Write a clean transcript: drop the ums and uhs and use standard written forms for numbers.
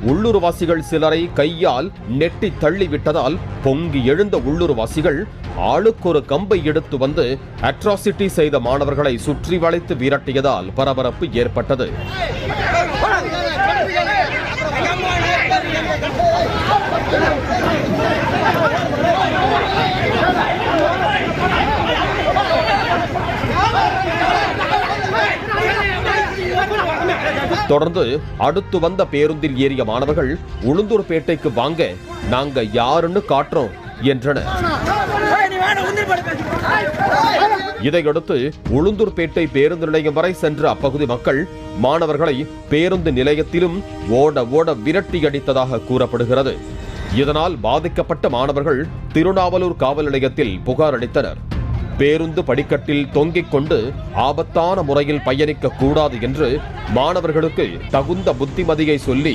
உள்ளூர்வாசிகள் சிலரை கையால் நெட்டி தள்ளிவிட்டதால் பொங்கி எழுந்த உள்ளூர்வாசிகள் ஆளுக்கொரு கம்பை எடுத்து வந்து அட்ராசிட்டி செய்த மாணவர்களை சுற்றி வளைத்து விரட்டியதால் பரபரப்பு ஏற்பட்டது. தொடர்ந்து அடுத்து வந்த பேருந்தில் ஏறிய மாணவர்கள் உளுந்தூர்பேட்டைக்கு வாங்க, நாங்க யாருன்னு காட்டுறோம் என்றனர். இதையடுத்து உளுந்தூர்பேட்டை பேருந்து நிலையம் வரை சென்ற அப்பகுதி மக்கள் மாணவர்களை பேருந்து நிலையத்திலும் ஓட ஓட விரட்டி அடித்ததாக கூறப்படுகிறது. இதனால் பாதிக்கப்பட்ட மாணவர்கள் திருநாவலூர் காவல் நிலையத்தில் புகார் அளித்தனர். பேருந்து படிக்கட்டில் தொங்கிக் கொண்டு ஆபத்தான முறையில் பயணிக்க கூடாது என்று மாணவர்களுக்கு தகுந்த புத்திமதியை சொல்லி